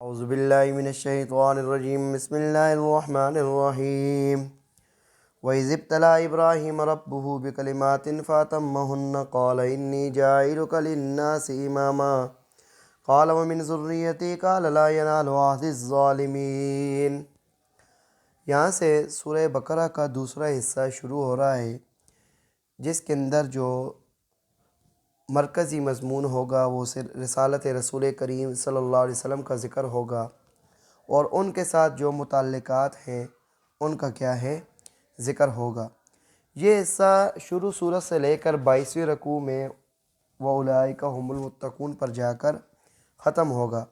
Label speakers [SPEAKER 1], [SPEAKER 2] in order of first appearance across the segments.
[SPEAKER 1] اعوذ باللہ من الشیطان الرجیم بسم اللہ الرحمن الرحیم وَإِذِ ابْتَلَىٰ إِبْرَاهِيمَ رَبُّهُ بِكَلِمَاتٍ فَأَتَمَّهُنَّ قَالَ إِنِّي جَاعِلُكَ لِلنَّاسِ إِمَامًا قَالَ وَمِنْ ذُرِّيَّتِي قَالَ لَا يَنَالُ عَهْدِ الظَّالِمِينَ۔ یہاں سے سورہ بقرہ کا دوسرا حصہ شروع ہو رہا ہے، جس کے اندر جو مرکزی مضمون ہوگا وہ رسالت رسول کریم صلی اللہ علیہ وسلم کا ذکر ہوگا، اور ان کے ساتھ جو متعلقات ہیں ان کا کیا ہے ذکر ہوگا۔ یہ حصہ شروع سورت سے لے کر 22ویں رکوع میں وَأُولَٰئِکَ هُمُ الْمُتَّقُونَ پر جا کر ختم ہوگا۔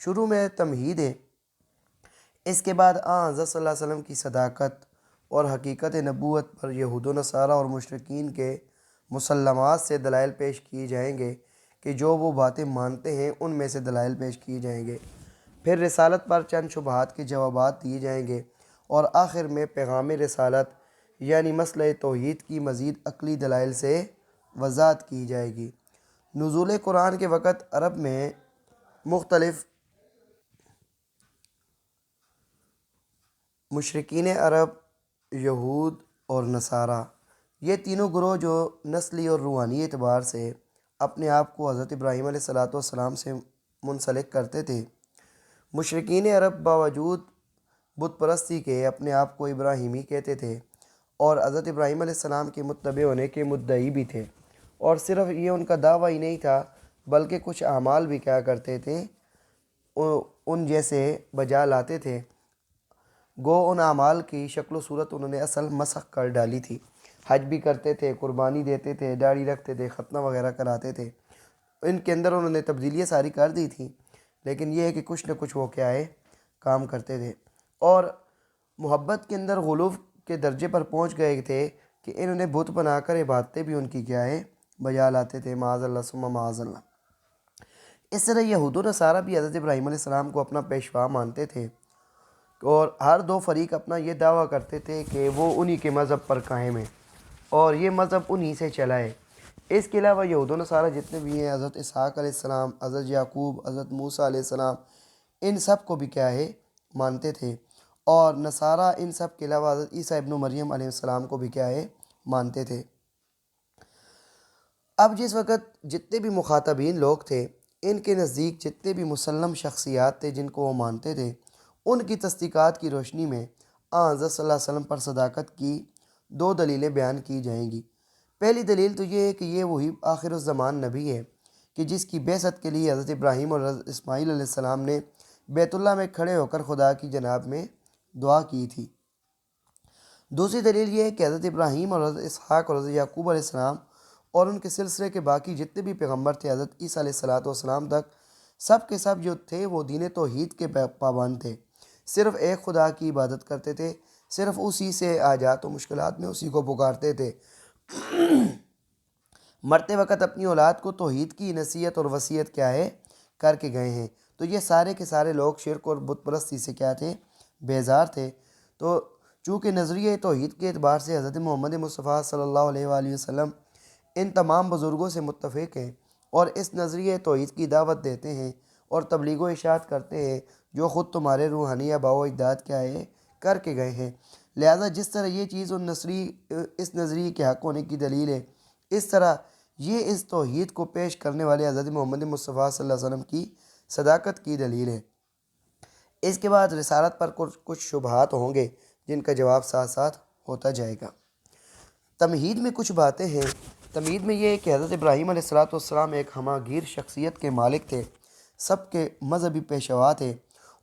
[SPEAKER 1] شروع میں تمہید ہے، اس کے بعد حضرت صلی اللہ علیہ وسلم کی صداقت اور حقیقت نبوت پر یہود و نصارہ اور مشرکین کے مسلمات سے دلائل پیش کیے جائیں گے کہ جو وہ باتیں مانتے ہیں ان میں سے دلائل پیش کیے جائیں گے۔ پھر رسالت پر چند شبہات کے جوابات دیے جائیں گے، اور آخر میں پیغام رسالت یعنی مسئلہ توحید کی مزید عقلی دلائل سے وضاحت کی جائے گی۔ نزول قرآن کے وقت عرب میں مختلف مشرکین عرب، یہود اور نصارہ، یہ تینوں گروہ جو نسلی اور روحانی اعتبار سے اپنے آپ کو حضرت ابراہیم علیہ السلام سے منسلک کرتے تھے۔ مشرکین عرب باوجود بت پرستی کے اپنے آپ کو ابراہیمی کہتے تھے، اور حضرت ابراہیم علیہ السلام کے متبع ہونے کے مدعی بھی تھے، اور صرف یہ ان کا دعویٰ ہی نہیں تھا بلکہ کچھ اعمال بھی کیا کرتے تھے، ان جیسے بجا لاتے تھے۔ گو ان اعمال کی شکل و صورت انہوں نے اصل مسخ کر ڈالی تھی۔ حج بھی کرتے تھے، قربانی دیتے تھے، داڑھی رکھتے تھے، ختنہ وغیرہ کراتے تھے، ان کے اندر انہوں نے تبدیلیاں ساری کر دی تھیں، لیکن یہ ہے کہ کچھ نہ کچھ وہ کیا ہے کام کرتے تھے، اور محبت کے اندر غلو کے درجے پر پہنچ گئے تھے کہ انہوں نے بت بنا کر عبادتیں بھی ان کی کیا ہے بجا لاتے تھے، معاذ اللہ ثم معاذ اللہ۔ اس طرح یہود و نصارہ بھی حضرت ابراہیم علیہ السلام کو اپنا پیشوا مانتے تھے، اور ہر دو فریق اپنا یہ دعویٰ کرتے تھے کہ وہ انہی کے مذہب پر قائم ہیں اور یہ مذہب انہی سے چلا ہے۔ اس کے علاوہ یہود و نصارہ جتنے بھی ہیں، حضرت اسحاق علیہ السلام، حضرت یعقوب، حضرت موسیٰ علیہ السلام، ان سب کو بھی کیا ہے مانتے تھے، اور نصارہ ان سب کے علاوہ حضرت عیسیٰ ابن مریم علیہ السلام کو بھی کیا ہے مانتے تھے۔ اب جس وقت جتنے بھی مخاطبین لوگ تھے، ان کے نزدیک جتنے بھی مسلم شخصیات تھے جن کو وہ مانتے تھے، ان کی تصدیقات کی روشنی میں حضرت صلی اللہ علیہ وسلم پر صداقت کی دو دلیلیں بیان کی جائیں گی۔ پہلی دلیل تو یہ ہے کہ یہ وہی آخر الزمان نبی ہے کہ جس کی بعثت کے لیے حضرت ابراہیم اور حضرت اسماعیل علیہ السلام نے بیت اللہ میں کھڑے ہو کر خدا کی جناب میں دعا کی تھی۔ دوسری دلیل یہ ہے کہ حضرت ابراہیم اور حضرت اسحاق اور حضرت یعقوب علیہ السلام اور ان کے سلسلے کے باقی جتنے بھی پیغمبر تھے حضرت عیسیٰ علیہ السلام تک، سب کے سب جو تھے وہ دین توحید کے پابند تھے، صرف ایک خدا کی عبادت کرتے تھے، صرف اسی سے حاجات و مشکلات میں اسی کو پکارتے تھے۔ مرتے وقت اپنی اولاد کو توحید کی نصیحت اور وصیت کیا ہے کر کے گئے ہیں۔ تو یہ سارے کے سارے لوگ شرک اور بت پرستی سے کیا تھے بیزار تھے۔ تو چونکہ نظریہ توحید کے اعتبار سے حضرت محمد مصطفیٰ صلی اللہ علیہ وآلہ وسلم ان تمام بزرگوں سے متفق ہیں، اور اس نظریہ توحید کی دعوت دیتے ہیں اور تبلیغ و ارشاد کرتے ہیں جو خود تمہارے روحانی آباء و اجداد کیا ہے کر کے گئے ہیں۔ لہذا جس طرح یہ چیز اس نظریے کے حق ہونے کی دلیل ہے، اس طرح یہ اس توحید کو پیش کرنے والے حضرت محمد مصطفیٰ صلی اللہ علیہ وسلم کی صداقت کی دلیل ہے۔ اس کے بعد رسالت پر کچھ شبہات ہوں گے جن کا جواب ساتھ ساتھ ہوتا جائے گا۔ تمہید میں کچھ باتیں ہیں۔ تمہید میں یہ ہے کہ حضرت ابراہیم علیہ السلام ایک ہمہ گیر شخصیت کے مالک تھے، سب کے مذہبی پیشوا تھے،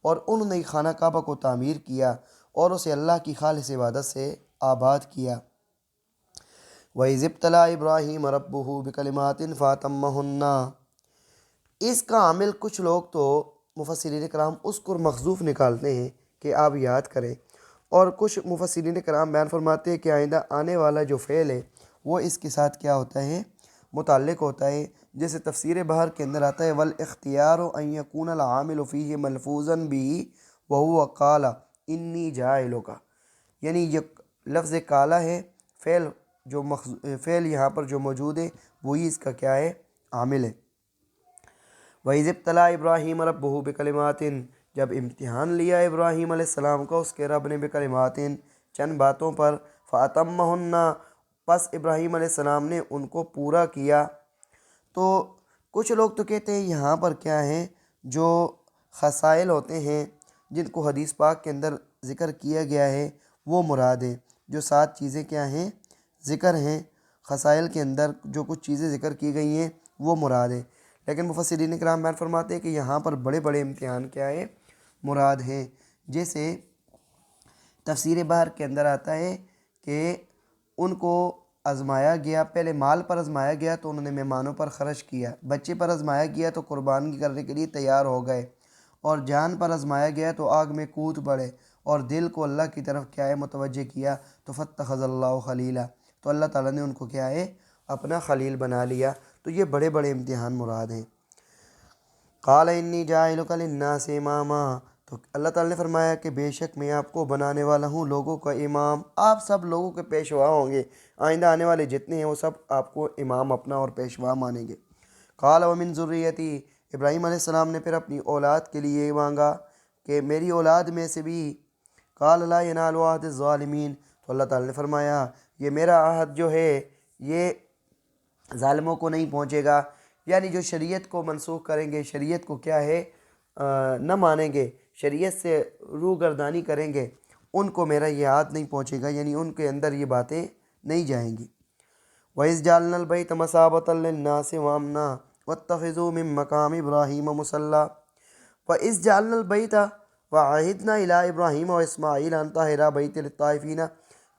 [SPEAKER 1] اور انہوں نے خانہ کعبہ کو تعمیر کیا اور اسے اللہ کی خالص عبادت سے آباد کیا۔ وَإِذِ ابْتَلَىٰ إِبْرَاهِيمَ رَبُّهُ بِكَلِمَاتٍ فَأَتَمَّهُنَّ۔ اس کا عامل کچھ لوگ تو مفسرین کرام اذکر محذوف نکالتے ہیں کہ آپ یاد کریں، اور کچھ مفسرین کرام بیان فرماتے ہیں کہ آئندہ آنے والا جو فعل ہے وہ اس کے ساتھ کیا ہوتا ہے متعلق ہوتا ہے، جیسے تفسیر بحر کے اندر آتا ہے وَالْإِخْتِيَارُ أَنْ يَكُونَ الْعَامِلُ فِيهِ مَلْفُوظًا بِهِ وَهُوَ قَالَ إِنِّي جَاعِلُكَ، یعنی یہ لفظ کالا ہے، فعل یہاں پر جو موجود ہے وہی اس کا کیا ہے عامل ہے۔ وَإِذِ ابْتَلَىٰ إِبْرَاهِيمَ رَبُّهُ بِكَلِمَاتٍ، جب امتحان لیا ابراہیم علیہ السلام کا اس کے رب نے بکلماتن چند باتوں پر فاتمہن، پس ابراہیم علیہ السلام نے ان کو پورا کیا۔ تو کچھ لوگ تو کہتے ہیں یہاں پر کیا ہے، جو خصائل ہوتے ہیں جن کو حدیث پاک کے اندر ذکر کیا گیا ہے وہ مراد ہے۔ جو 7 چیزیں کیا ہیں، ذکر ہیں خصائل کے اندر، جو کچھ چیزیں ذکر کی گئی ہیں وہ مراد ہے۔ لیکن مفسرین کرام بیان فرماتے ہیں کہ یہاں پر بڑے بڑے امتحان کیا ہے، مراد ہیں۔ جیسے تفسیر بحر کے اندر آتا ہے کہ ان کو آزمایا گیا، پہلے مال پر آزمایا گیا تو انہوں نے مہمانوں پر خرچ کیا، بچے پر آزمایا گیا تو قربانی کرنے کے لیے تیار ہو گئے، اور جان پر آزمایا گیا تو آگ میں کود پڑے، اور دل کو اللہ کی طرف کیا ہے متوجہ کیا تو فاتخذ اللہ خلیلا، تو اللہ تعالیٰ نے ان کو کیا ہے اپنا خلیل بنا لیا۔ تو یہ بڑے بڑے امتحان مراد ہیں۔ قال انی جاعلک للناس اماما، تو اللہ تعالیٰ نے فرمایا کہ بے شک میں آپ کو بنانے والا ہوں لوگوں کا امام، آپ سب لوگوں کے پیشوا ہوں گے، آئندہ آنے والے جتنے ہیں وہ سب آپ کو امام اپنا اور پیشوا مانیں گے۔ قال ومن ذریتی، ابراہیم علیہ السلام نے پھر اپنی اولاد کے لیے مانگا کہ میری اولاد میں سے بھی۔ قال لا ینال عہد الظالمین، تو اللہ تعالیٰ نے فرمایا یہ میرا عہد جو ہے یہ ظالموں کو نہیں پہنچے گا، یعنی جو شریعت کو منسوخ کریں گے، شریعت کو کیا ہے نہ مانیں گے، شریعت سے روگردانی کریں گے، ان کو میرا یہ عہد نہیں پہنچے گا، یعنی ان کے اندر یہ باتیں نہیں جائیں گی۔ وَإِذْ جَعَلْنَا الْبَيْتَ مَثَابَةً لِلنَّاسِ وَأَمْنًا وَاتَّخِذُوا مِن مَّقَامِ إِبْرَاهِيمَ مُصَلًّى وَإِذْ جَعَلْنَا الْبَيْتَ وَعَهِدْنَا إِلَىٰ إِبْرَاهِيمَ وَإِسْمَاعِيلَ أَن طَهِّرَا بَيْتِي لِلطَّائِفِينَ،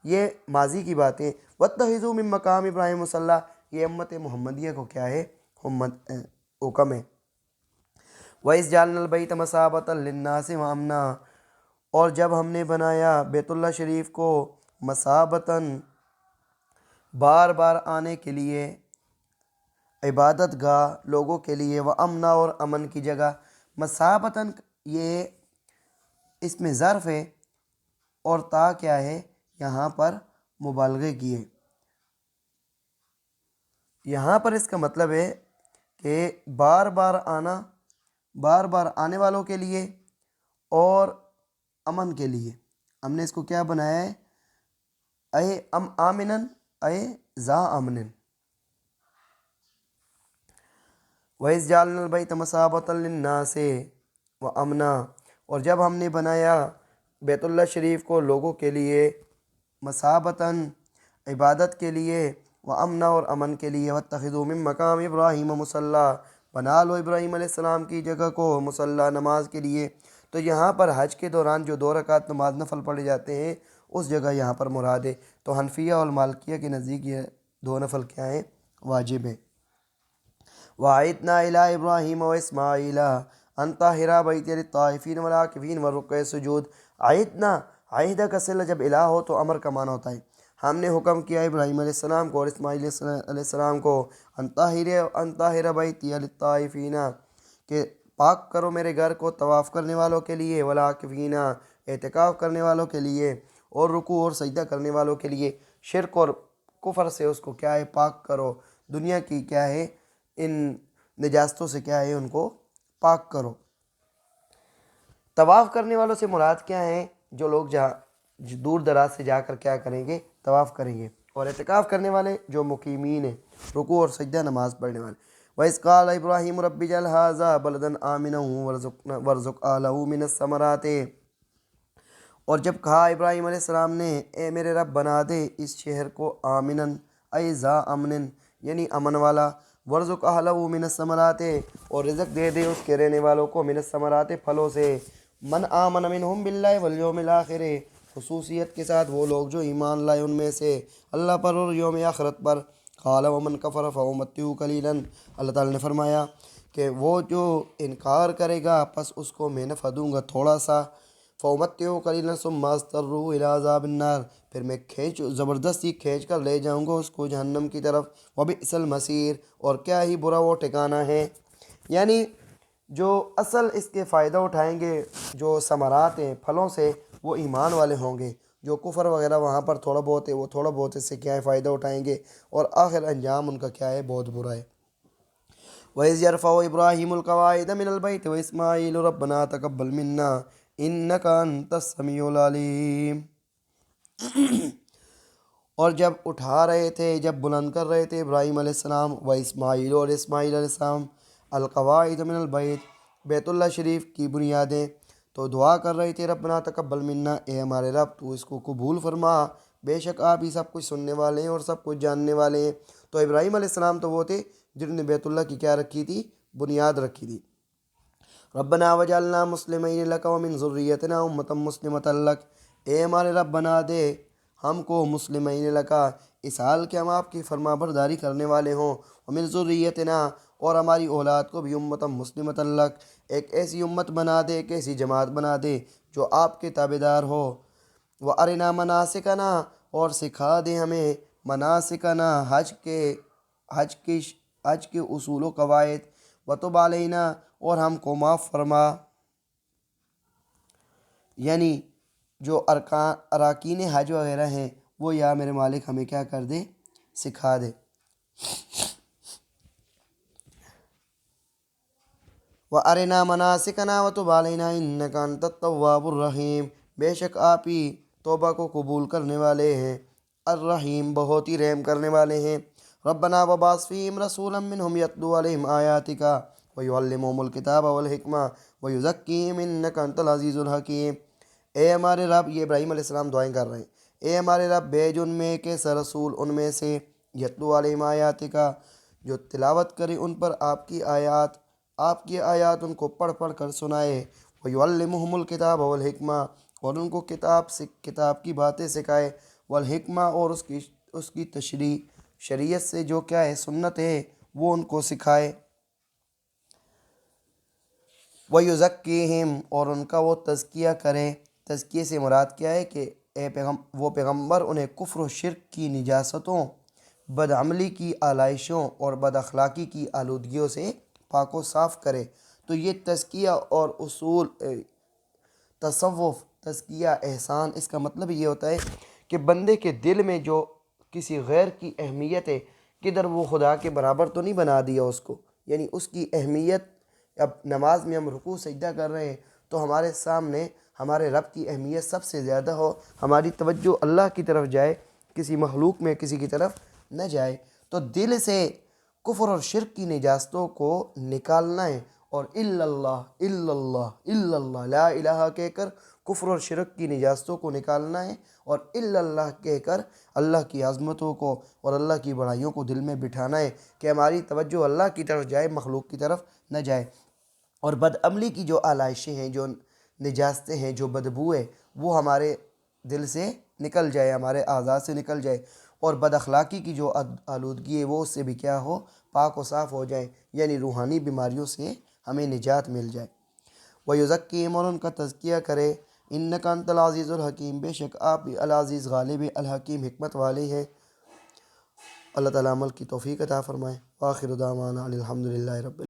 [SPEAKER 1] یہ ماضی کی باتیں۔ وَاتَّخِذُوا مِن مَّقَامِ إِبْرَاهِيمَ مُصَلًّى، یہ امت محمدیہ کو کیا ہے حکم ہے۔ وَإِذْ جَعَلْنَا الْبَيْتَ مَثَابَةً لِلنَّاسِ وَأَمْنًا، اور جب ہم نے بنایا بیت اللہ شریف کو مثابتاً، بار بار آنے کے لیے، عبادت گاہ لوگوں کے لیے، وَأَمْنًا، اور امن کی جگہ۔ مثابتاً یہ اس میں ظرف ہے، اور تا کیا ہے یہاں پر مبالغے کی ہے۔ یہاں پر اس کا مطلب ہے کہ بار بار آنا، بار بار آنے والوں کے لیے اور امن کے لیے۔ ہم نے اس کو کیا بنایا ہے، اے آمنن، اے ذا امن۔ وَإِذْ جَعَلْنَا الْبَيْتَ مَثَابَةً لِلنَّاسِ وَأَمْنًا، اور جب ہم نے بنایا بیت اللہ شریف کو لوگوں کے لیے، مثابتاً عبادت کے لیے، وَأَمْنًا، اور امن کے لیے، وَاتَّخِذُوا مِن مَّقَامِ إِبْرَاهِيمَ مُصَلًّى، بنا لو ابراہیم علیہ السلام کی جگہ کو مصلی، نماز کے لیے۔ تو یہاں پر حج کے دوران جو 2 رکعت نماز نفل پڑھے جاتے ہیں اس جگہ یہاں پر مراد ہے۔ تو حنفیہ اور مالکیہ کے نزدیک یہ 2 نفل کیا ہیں، واجب ہیں۔ وَعَهِدْنَا إِلَىٰ إِبْرَاهِيمَ وَإِسْمَاعِيلَ أَن طَهِّرَا بَيْتِيَ لِلطَّائِفِينَ وَالْعَاكِفِينَ وَالرُّكَّعِ السُّجُودِ۔ عہدنا، عہدہ کا صلہ جب الہ ہو تو امر کا معنی ہوتا ہے۔ ہم نے حکم کیا ابراہیم علیہ السلام کو اور اسماعیل علیہ السلام کو، ان طَهِّرَ بَيْتِيَ لِلطَّائِفِينَ، کہ پاک کرو میرے گھر کو طواف کرنے والوں کے لیے، والعاکفین، اعتکاف کرنے والوں کے لیے، اور رکوع اور سجدہ کرنے والوں کے لیے۔ شرک اور کفر سے اس کو کیا ہے پاک کرو، دنیا کی کیا ہے ان نجاستوں سے کیا ہے ان کو پاک کرو۔ طواف کرنے والوں سے مراد کیا ہیں، جو لوگ جو دور دراز سے جا کر کیا کریں گے، طواف کریں گے، اور اعتکاف کرنے والے جو مقیمین ہیں، رکوع اور سجدہ نماز پڑھنے والے۔ وَإِذْ قَالَ إِبْرَاهِيمُ رَبِّ اجْعَلْ هَٰذَا بَلَدًا آمِنًا وَارْزُقْ أَهْلَهُ مِنَ الثَّمَرَاتِ، اور جب کہا ابراہیم علیہ السلام نے اے میرے رب بنا دے اس شہر کو آمناً، اے ذا امن، یعنی امن والا، وَارْزُقْ أَهْلَهُ مِنَ الثَّمَرَاتِ، اور رزق دے دے اس کے رہنے والوں کو، من الثمرات، پھلوں سے، من آمن منہم باللہ والیوم الآخر، خصوصیت کے ساتھ وہ لوگ جو ایمان لائے ان میں سے اللہ پر اور یوم آخرت پر۔ قال ومن کفر فأمتعه قلیلا، اللہ تعالیٰ نے فرمایا کہ وہ جو انکار کرے گا پس اس کو میں نفع دوں گا تھوڑا سا، فأمتعه قلیلا ثم اضطره إلی عذاب النار، پھر میں زبردستی کھینچ کر لے جاؤں گا اس کو جہنم کی طرف، وبئس المصیر، اور کیا ہی برا وہ ٹھکانہ ہے۔ یعنی جو اصل اس کے فائدہ اٹھائیں گے، جو ثمرات ہیں پھلوں سے، وہ ایمان والے ہوں گے۔ جو کفر وغیرہ وہاں پر تھوڑا بہت ہے، وہ تھوڑا بہت اس سے کیا ہے فائدہ اٹھائیں گے، اور آخر انجام ان کا کیا ہے بہت برا ہے۔ وَإِذْ يَرْفَعُ إِبْرَاهِيمُ الْقَوَاعِدَ مِنَ الْبَيْتِ وَإِسْمَاعِيلُ رَبَّنَا تَقَبَّلْ مِنَّا إِنَّكَ أَنْتَ السَّمِيعُ الْعَلِيمُ۔ اور جب اٹھا رہے تھے، جب بلند کر رہے تھے ابراہیم علیہ السلام و اسماعیل اور اسماعیل علیہ السلام القواعد من البیت، بیت اللہ شریف کی بنیادیں، تو دعا کر رہے تھے ربنا تقبل منا، اے ہمارے رب تو اس کو قبول فرما، بے شک آپ ہی سب کچھ سننے والے ہیں اور سب کچھ جاننے والے ہیں۔ تو ابراہیم علیہ السلام تو وہ تھے جنہوں نے بیت اللہ کی کیا رکھی تھی؟ بنیاد رکھی تھی۔ ربنا وجعلنا مسلمین لک ومن ذریتنا امۃ مسلمۃ لک، اے ہمارے رب بنا دے ہم کو مسلمین لکا، اس حال کہ ہم آپ کی فرما برداری کرنے والے ہوں، ومن ذریتنا اور ہماری اولاد کو بھی امۃ مسلمۃ لک، ایک ایسی امت بنا دے، ایک ایسی جماعت بنا دے جو آپ کے تابعدار ہو، وارنا مناسکنا اور سکھا دے ہمیں مناسکنا حج کے اصول و قواعد، وتب علینا اور ہم کو معاف فرما، یعنی جو اراکین حج وغیرہ ہیں وہ یا میرے مالک ہمیں کیا کر دے؟ سکھا دے۔ وَأَرِنَا مَنَاسِكَنَا وَتُبْ عَلَيْنَا إِنَّكَ أَنْتَ التَّوَّابُ الرَّحِيمُ، بے شک آپ ہی توبہ کو قبول کرنے والے ہیں، الرحیم بہت ہی رحم کرنے والے ہیں۔ ربنا وبعث فیہم رسولا منہم یتلو علیہم آیاتک ویعلمہم الکتاب والحکمہ ویزکیہم انک انت العزیز الحکیم۔ اے ہمارے رب، یہ ابراہیم علیہ السلام دعائیں کر رہے ہیں، اے ہمارے رب بھیج ان میں ایک ایسا رسول ان میں سے، یتلو علیہم آیاتک جو تلاوت کرے ان پر آپ کی آیات ان کو پڑھ پڑھ کر سنائے، وَيُعَلِّمُهُمُ الْكِتَابَ وَالْحِکْمَةَ اور ان کو کتاب کی باتیں سکھائے، والحکمہ اور اس کی تشریح شریعت سے جو کیا ہے سنت ہے وہ ان کو سکھائے، وَيُزَكِّيهِمْ اور ان کا وہ تزکیہ کرے۔ تزکیے سے مراد کیا ہے کہ وہ پیغمبر انہیں کفر و شرک کی نجاستوں، بدعملی کی آلائشوں اور بد اخلاقی کی آلودگیوں سے پاک و صاف کرے۔ تو یہ تزکیہ اور اصول تصوف، تزکیہ احسان، اس کا مطلب یہ ہوتا ہے کہ بندے کے دل میں جو کسی غیر کی اہمیت ہے، کدھر وہ خدا کے برابر تو نہیں بنا دیا اس کو، یعنی اس کی اہمیت، اب نماز میں ہم رکوع سجدہ کر رہے ہیں تو ہمارے سامنے ہمارے رب کی اہمیت سب سے زیادہ ہو، ہماری توجہ اللہ کی طرف جائے، کسی مخلوق میں کسی کی طرف نہ جائے، تو دل سے کفر اور شرک کی نجاستوں کو نکالنا ہے، اور الا اللہ الا اللہ الا اللہ لا الہ کہہ کر کفر اور شرک کی نجاستوں کو نکالنا ہے، اور الا اللہ کہہ کر اللہ کی عظمتوں کو اور اللہ کی بڑائیوں کو دل میں بٹھانا ہے کہ ہماری توجہ اللہ کی طرف جائے، مخلوق کی طرف نہ جائے، اور بدعملی کی جو آلائشیں ہیں، جو نجاستیں ہیں، جو بدبو ہے، وہ ہمارے دل سے نکل جائے، ہمارے اعضاء سے نکل جائے، اور بد اخلاقی کی جو آلودگی ہے وہ اس سے بھی کیا ہو؟ پاک و صاف ہو جائیں، یعنی روحانی بیماریوں سے ہمیں نجات مل جائے۔ وَيُزَكِّيهِمْ اور ان کا تزکیہ کرے، اِنَّكَ أَنْتَ الْعَزِيزُ الْحَكِيمُ بے شک آپ بھی العزیز غالب الحکیم حکمت والے ہیں۔ اللہ تعالیٰ عمل کی توفیق عطا فرمائے۔ وآخر دعوانا الحمد للہ رب